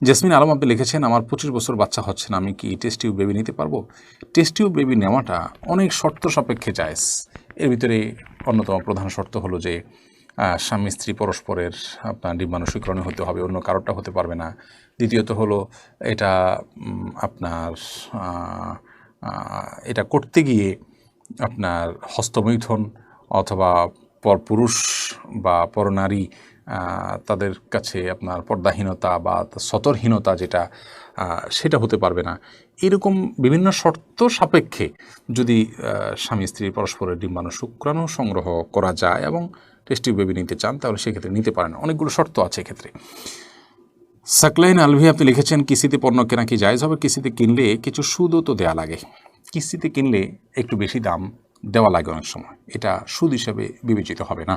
Jasmine Alam আপনি লিখেছেন, আমার 25 বছর বাচ্চা হচ্ছে না, আমি কি টেস্ট টিউব বেবি নিতে পারবো? টেস্ট টিউব বেবি নেওয়াটা অনেক শর্ত সাপেক্ষে জায়েজ। এর ভিতরে অন্যতম প্রধান শর্ত হলো যে স্বামী স্ত্রী পরস্পরের আপনার ডিম্বাণু স্বীকরণী হতে হবে, অন্য কারোরটা হতে পারবে না। দ্বিতীয়ত হলো এটা আপনার এটা করতে গিয়ে আপনার হস্তমৈথুন অথবা পরপুরুষ বা পরনারী তাদের কাছে আপনার পর্দাহীনতা বা সতর্কহীনতা যেটা সেটা হতে পারবে না। এরকম বিভিন্ন শর্ত সাপেক্ষে যদি স্বামী স্ত্রী পরস্পরের ডিম্বাণু শুক্রাণু সংগ্রহ করা যায় এবং টেস্ট টিউব বেবি নিতে চান তাহলে সেক্ষেত্রে নিতে পারেন। অনেকগুলো শর্ত আছে এক্ষেত্রে। সাকলাইন আলভি আপনি লিখেছেন, কিস্তিতে পণ্য কেনা কি জায়েজ হবে? কিস্তিতে কিনলে কিছু সুদও তো দেওয়া লাগে। কিস্তিতে কিনলে একটু বেশি দাম দেওয়া লাগে অনেক সময়, এটা সুদ হিসাবে বিবেচিত হবে না।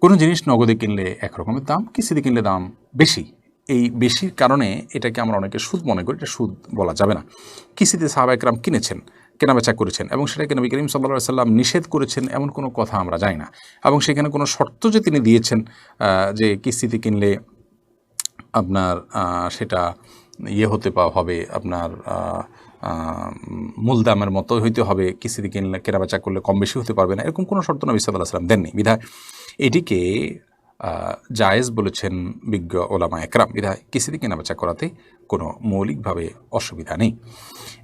কোনো জিনিস নগদে কিনলে একরকমের দাম, কিস্তিতে কিনলে দাম বেশি। এই বেশির কারণে এটাকে আমরা অনেকে সুদ মনে করি, এটা সুদ বলা যাবে না। কিস্তিতে সাহাবায়ে কেরাম কিনেছেন, কেনাবেচা করেছেন এবং সেটাকে নবী করিম সাল্লাল্লাহু আলাইহি সাল্লাম নিষেধ করেছেন এমন কোনো কথা আমরা জানি না। এবং সেখানে কোনো শর্ত যে তিনি দিয়েছেন যে কিস্তিতে কিনলে আপনার সেটা হতে হবে আপনার মূল দামের মতো হইতে হবে, কিস্তিতে কিনলে কেনাবেচা করলে কম বেশি হতে পারবে না, এরকম কোনো শর্ত নবী সাল্লাল্লাহু আলাইহি সাল্লাম দেননি। বিধায় এটিকে জায়েজ বলেছেন বিজ্ঞ ওলামা একরাম। বিধায় কিস্তিতে কেনাবেচা করাতে কোনো মৌলিকভাবে অসুবিধা নেই।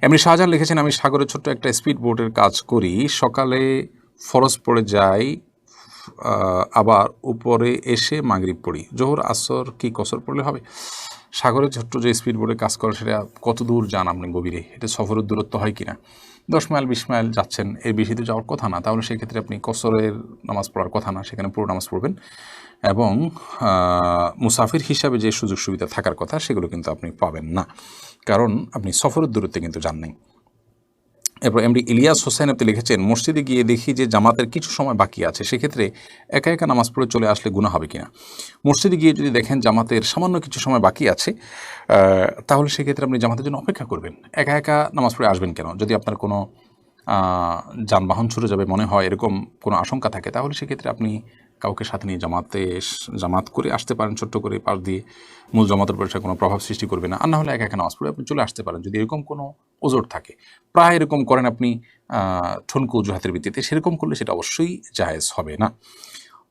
এমনি শাহজাহান লিখেছেন, আমি সাগরে ছোট্ট একটা স্পিড বোটের কাজ করি, সকালে ফরজ পড়ে যাই, আবার উপরে এসে মাগরিব পড়ি, জোহর আসর কি কসর পড়লে হবে? সাগরে ছোট্ট যে স্পিড বোটে কাজ করে সেটা কত দূর যান আপনি গভীরে, এটা সফরের দূরত্ব হয় কিনা? 10 মাইল 20 মাইল যাচ্ছেন, এর বেশি তো যাওয়ার কথা না, তাহলে সেক্ষেত্রে আপনি কসরের নামাজ পড়ার কথা না, সেখানে পুরো নামাজ পড়বেন এবং মুসাফির হিসাবে যে সুযোগ সুবিধা থাকার কথা সেগুলো কিন্তু আপনি পাবেন না, কারণ আপনি সফরের দূরত্বে কিন্তু যান নাই। এরপর এমডি ইলিয়াস হোসেন আপনি লিখেছেন, মসজিদে গিয়ে দেখি যে জামাতের কিছু সময় বাকি আছে, সেক্ষেত্রে একা একা নামাজ পড়ে চলে আসলে গুনাহ হবে কিনা? মসজিদে গিয়ে যদি দেখেন জামাতের সামান্য কিছু সময় বাকি আছে তাহলে সেক্ষেত্রে আপনি জামাতের জন্য অপেক্ষা করবেন, একা একা নামাজ পড়ে আসবেন কেন? যদি আপনার কোনো যানবাহন ছুটে যাবে মনে হয় এরকম কোনো আশঙ্কা থাকে তাহলে সেক্ষেত্রে আপনি কাউকে সাথে নিয়ে জামাত করে আসতে পারেন, ছোট্ট করে পাশ দিয়ে, মূল জামাতের উপর কোনো প্রভাব সৃষ্টি করবে না। আর না হলে একা একা নামাজ পড়ে আপনি চলে আসতে পারেন যদি এরকম কোনো ওজোর থাকে। প্রায় এরকম করেন আপনি ঠুনকো অজুহাতের ভিত্তিতে, সেরকম করলে সেটা অবশ্যই জায়েজ হবে না।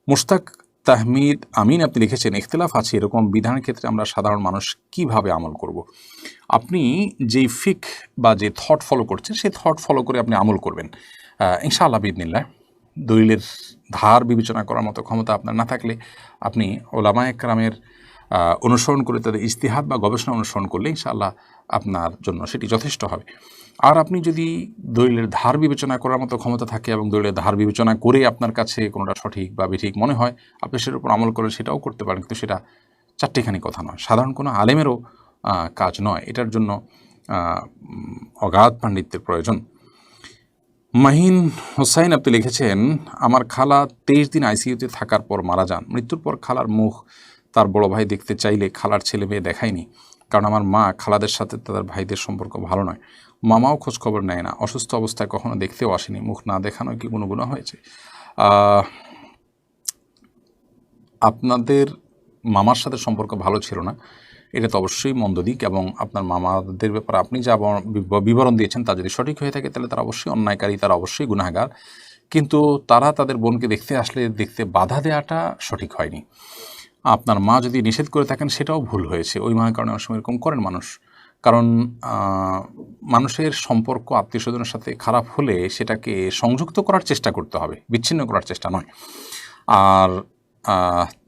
মুশতাক তাহমিদ আমিন আপনি লিখেছেন, ইখতিলাফ আছে এরকম বিধানের ক্ষেত্রে আমরা সাধারণ মানুষ কিভাবে আমল করব? আপনি যেই ফিক বা যে থট ফলো করছেন সেই থট ফলো করে আপনি আমল করবেন ইনশাআল্লাহ বিইذনিল্লাহ। দলিলের ধার বিবেচনা করার মতো ক্ষমতা আপনার না থাকলে আপনি ওলামায়ে কেরামের অনুসরণ করে তাদের ইজতিহাদ বা গবেষণা অনুসরণ করলে ইনশাআল্লাহ আপনার জন্য সেটি যথেষ্ট হবে। আর আপনি যদি দলিলের ধার বিবেচনা করার মতো ক্ষমতা থাকে এবং দলিলের ধার বিবেচনা করে আপনার কাছে কোনোটা সঠিক বা বেঠিক মনে হয় আপনি সেটার উপর আমল করে সেটাও করতে পারেন, কিন্তু সেটা চারটিখানি কথা নয়, সাধারণ কোনো আলেমেরও কাজ নয়, এটার জন্য অগাধ পাণ্ডিত্যের প্রয়োজন। মাহিন হোসাইন আপনি লিখেছেন, আমার খালা 23 দিন আইসিইউতে থাকার পর মারা যান। মৃত্যুর পর খালার মুখ তার বড় ভাই দেখতে চাইলে খালার ছেলে মেয়ে দেখায়নি, কারণ আমার মা খালাদের সাথে তাদের ভাইদের সম্পর্ক ভালো নয়। মামাও খোঁজখবর নেয় না, অসুস্থ অবস্থায় কখনো দেখতেও আসেনি। মুখ না দেখানো কি কোনো গুনাহ হয়েছে? আপনাদের মামার সাথে সম্পর্ক ভালো ছিল না, এটা তো অবশ্যই মন্দ দিক, এবং আপনার মামাদের ব্যাপারে আপনি যা বিবরণ দিয়েছেন তা যদি সঠিক হয়ে থাকে তাহলে তারা অবশ্যই অন্যায়কারী, তারা অবশ্যই গুনাহগার। কিন্তু তারা তাদের বোনকে দেখতে আসলে দেখতে বাধা দেওয়াটা সঠিক হয়নি। আপনার মা যদি নিষেধ করে থাকেন সেটাও ভুল হয়েছে, ওই মায়ের কারণে অনেক সময় এরকম করেন মানুষ। কারণ মানুষের সম্পর্ক আত্মীয় স্বজনের সাথে খারাপ হলে সেটাকে সংযুক্ত করার চেষ্টা করতে হবে, বিচ্ছিন্ন করার চেষ্টা নয়। আর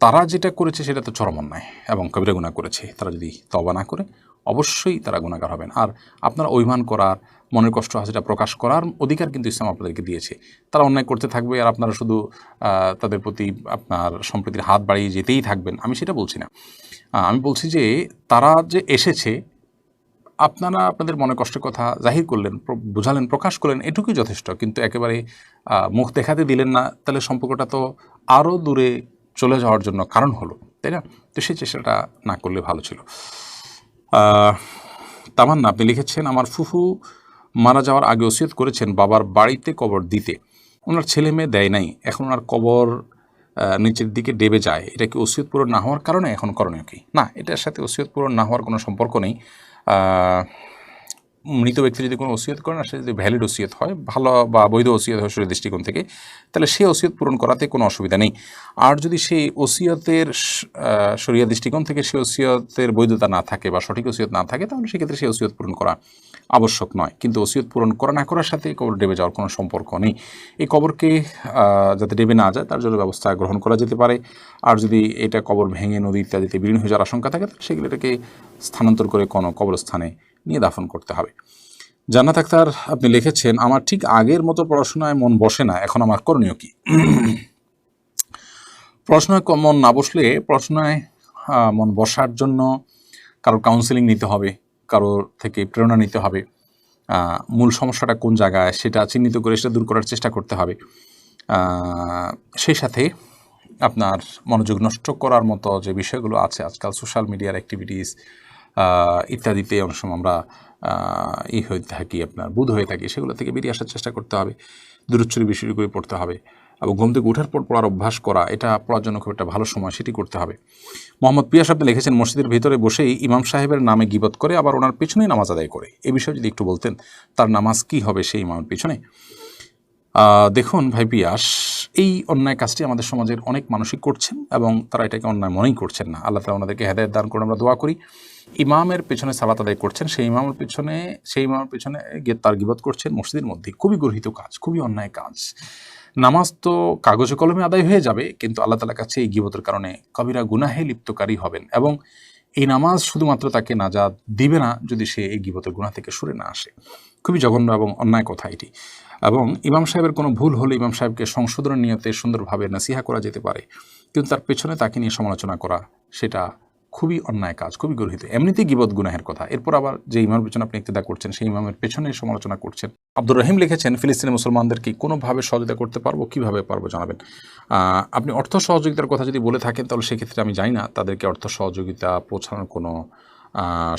তারা যেটা করেছে সেটা তো চরম অন্যায় এবং কবিরা গুনাহ করেছে, তারা যদি তওবা না করে অবশ্যই তারা গুনাহগার হবেন। আর আপনারা অভিমান করার, মনের কষ্ট আছে সেটা প্রকাশ করার অধিকার কিন্তু ইসলাম আপনাদেরকে দিয়েছে। তারা অন্যায় করতে থাকবে আর আপনারা শুধু তাদের প্রতি আপনার সম্প্রীতির হাত বাড়িয়ে যেতেই থাকবেন, আমি সেটা বলছি না। আমি বলছি যে তারা যে এসেছে, আপনারা আপনাদের মনে কষ্টের কথা জাহির করলেন, বোঝালেন, প্রকাশ করলেন, এটুকুই যথেষ্ট। কিন্তু একেবারে মুখ দেখাতে দিলেন না, তাহলে সম্পর্কটা তো আরও দূরে চলে যাওয়ার জন্য কারণ হলো, তাই না? তো সেই চেষ্টাটা না করলে ভালো ছিল। তামান্না আপনি লিখেছেন, আমার ফুফু মারা যাওয়ার আগে ওসিয়ত করেছেন বাবার বাড়িতে কবর দিতে, ওনার ছেলে মেয়ে দেয় নাই, এখন ওনার কবর নিচের দিকে ডেবে যায়, এটা কি ওসিয়ত পূরণ না হওয়ার কারণে এখন করণীয় কি? না, এটার সাথে ওসিয়ত পূরণ না হওয়ার কোনো সম্পর্ক নেই। মৃত ব্যক্তি যদি কোনো ওসিয়ত করেন আর সে যদি ভ্যালিড ওসিয়ত হয়, ভালো বা বৈধ ওসিয়ত হয় শরীর দৃষ্টিকোণ থেকে, তাহলে সে ওসিয়ত পূরণ করাতে কোনো অসুবিধা নেই। আর যদি সেই ওসিয়তের শরিয়া দৃষ্টিকোণ থেকে সে ওসিয়তের বৈধতা না থাকে বা সঠিক ওসিয়ত না থাকে, তাহলে সেক্ষেত্রে সেই ওসিয়ত পূরণ করা আবশ্যক নয়। কিন্তু ওসিয়ত পূরণ করা না করার সাথে কবর ডেবে যাওয়ার কোনো সম্পর্ক নেই। এই কবরকে যাতে ডেবে না যায় তার জন্য ব্যবস্থা গ্রহণ করা যেতে পারে। আর যদি এটা কবর ভেঙে নদী ইত্যাদিতে বিলীন হয়ে যাওয়ার আশঙ্কা থাকে, তাহলে সেগুলো এটাকে স্থানান্তর করে কোনো কবরস্থানে নিয়ে দাফন করতে হবে। জান্নাত আক্তার আপনি লিখেছেন, আমার ঠিক আগের মতো পড়াশোনায় মন বসে না, এখন আমার করণীয় কি? পড়াশোনায় মন না বসলে পড়াশোনায় মন বসার জন্য কারোর কাউন্সেলিং নিতে হবে, কারোর থেকে প্রেরণা নিতে হবে, মূল সমস্যাটা কোন জায়গায় সেটা চিহ্নিত করে সেটা দূর করার চেষ্টা করতে হবে। সেই সাথে আপনার মনোযোগ নষ্ট করার মতো যে বিষয়গুলো আছে আজকাল সোশ্যাল মিডিয়ার অ্যাক্টিভিটিস ইত্যাদিতে অনেক সময় আমরা হয়ে থাকি, আপনার বুধ হয়ে থাকি, সেগুলো থেকে বেরিয়ে আসার চেষ্টা করতে হবে। দূরচ্ছরি বিষয় করে পড়তে হবে এবং ঘুম থেকে ওঠার পর পড়ার অভ্যাস করা, এটা পড়ার জন্য খুব একটা ভালো সময়, সেটি করতে হবে। মোহাম্মদ পিয়াস আপনি লিখেছেন, মসজিদের ভিতরে বসেই ইমাম সাহেবের নামে গীবত করে আবার ওনার পেছনেই নামাজ আদায় করে, এ বিষয়ে যদি একটু বলতেন, তার নামাজ কি হবে সেই ইমামের পিছনে? দেখুন ভাই পিয়াস, এই অন্যায় কাজটি আমাদের সমাজের অনেক মানুষই করছেন এবং তারা এটাকে অন্যায় মনেই করছেন না। আল্লাহ তাআলা ওনাদেরকে হেদায়েত দান করে আমরা দোয়া করি। ইমামের পেছনে সালাত আদায় করছেন, সেই ইমামের পেছনে গিয়ে তার গীবত করছেন মসজিদের মধ্যে, খুবই গর্হিত কাজ, খুবই অন্যায় কাজ। নামাজ তো কাগজে কলমে আদায় হয়ে যাবে, কিন্তু আল্লাহ তাআলার কাছে এই গীবতের কারণে কবিরা গুনাহে লিপ্তকারী হবেন এবং এই নামাজ শুধুমাত্র তাকে নাজাত দিবে না যদি সে এই গীবতের গুনাহ থেকে সরে না আসে। খুবই জঘন্য এবং অন্যায় কথা এটি। এবং ইমাম সাহেবের কোনো ভুল হলে ইমাম সাহেবকে সংশোধনের নিয়তে সুন্দরভাবে নাসিহা করা যেতে পারে, কিন্তু তার পেছনে তাকে নিয়ে সমালোচনা করা সেটা খুবই অন্যায় কাজ, খুবই গর্হিত। এমনিতেই গীবত গুনাহের কথা, এরপর আবার যে ইমামের পেছনে আপনি ইক্তেদা করছেন সেই ইমামের পেছনে সমালোচনা করছেন। আব্দুর রহিম লিখেছেন, ফিলিস্তিনি মুসলমানদেরকে কোনোভাবে সহযোগিতা করতে পারবো, কীভাবে পারবো জানাবেন। আপনি অর্থ সহযোগিতার কথা যদি বলে থাকেন তাহলে সেক্ষেত্রে আমি জানি না তাদেরকে অর্থ সহযোগিতা পৌঁছানোর কোনো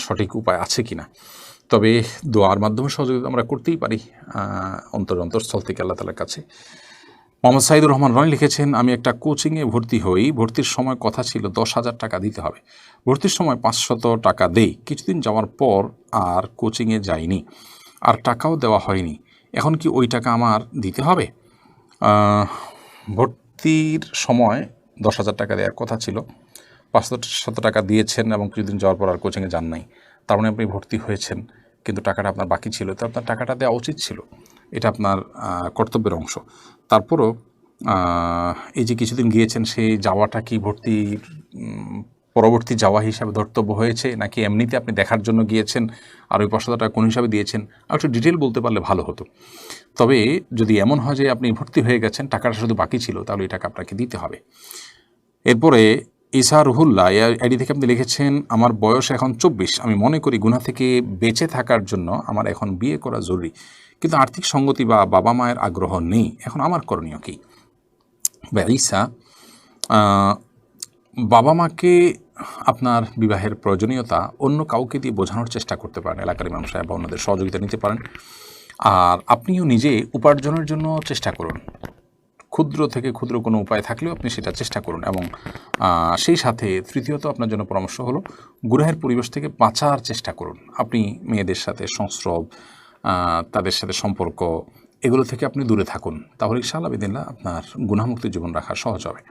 সঠিক উপায় আছে কি না। তবে দোয়ার মাধ্যমে সহযোগিতা আমরা করতেই পারি অন্তরস্থল থেকে আল্লাহ তাআলার কাছে। মোহাম্মদ সাইদুর রহমান রনি লিখেছেন, আমি একটা কোচিংয়ে ভর্তি হই, ভর্তির সময় কথা ছিল 10,000 টাকা দিতে হবে, ভর্তির সময় 500 টাকা দেই, কিছুদিন যাওয়ার পর আর কোচিংয়ে যাইনি, আর টাকাও দেওয়া হয়নি, এখন কি ওই টাকা আমার দিতে হবে? ভর্তির সময় 10,000 টাকা দেওয়ার কথা ছিল, 500 টাকা দিয়েছেন এবং কিছুদিন যাওয়ার পর আর কোচিংয়ে যান নাই, তার মানে আপনি ভর্তি হয়েছেন কিন্তু টাকাটা আপনার বাকি ছিল, তো আপনার টাকাটা দেওয়া উচিত ছিল, এটা আপনার কর্তব্যের অংশ। তারপরও এই যে কিছুদিন গিয়েছেন, সেই যাওয়াটা কি ভর্তির পরবর্তী যাওয়া হিসাবে ধর্তব্য হয়েছে, নাকি এমনিতে আপনি দেখার জন্য গিয়েছেন আর ওই 500 টাকা কোন হিসাবে দিয়েছেন, আর একটু ডিটেল বলতে পারলে ভালো হতো। তবে যদি এমন হয় যে আপনি ভর্তি হয়ে গেছেন, টাকাটা শুধু বাকি ছিল, তাহলে এই টাকা আপনাকে দিতে হবে। এরপরে ইসা রুহুল্লাহ আইডি থেকে আপনি লিখেছেন, আমার বয়স এখন 24, আমি মনে করি গুনাহ থেকে বেঁচে থাকার জন্য আমার এখন বিয়ে করা জরুরি, কিন্তু আর্থিক সঙ্গতি বা বাবা মায়ের আগ্রহ নেই, এখন আমার করণীয় কী? ইসা, বাবা মাকে আপনার বিবাহের প্রয়োজনীয়তা অন্য কাউকে দিয়ে বোঝানোর চেষ্টা করতে পারেন, এলাকার ইমাম সাহেব বা অন্যদের সহযোগিতা নিতে পারেন। আর আপনিও নিজে উপার্জনের জন্য চেষ্টা করুন, ক্ষুদ্র থেকে ক্ষুদ্র কোনো উপায় থাকলেও আপনি সেটা চেষ্টা করুন। এবং সেই সাথে তৃতীয়ত আপনার জন্য পরামর্শ হলো, গুনাহের পরিবেশ থেকে বাঁচার চেষ্টা করুন। আপনি মেয়েদের সাথে সংস্রব, তাদের সাথে সম্পর্ক, এগুলো থেকে আপনি দূরে থাকুন, তাহলে ইনশাআল্লাহ বিদিনিল্লাহ আপনার গুনাহমুক্ত জীবন রাখা সহজ হবে।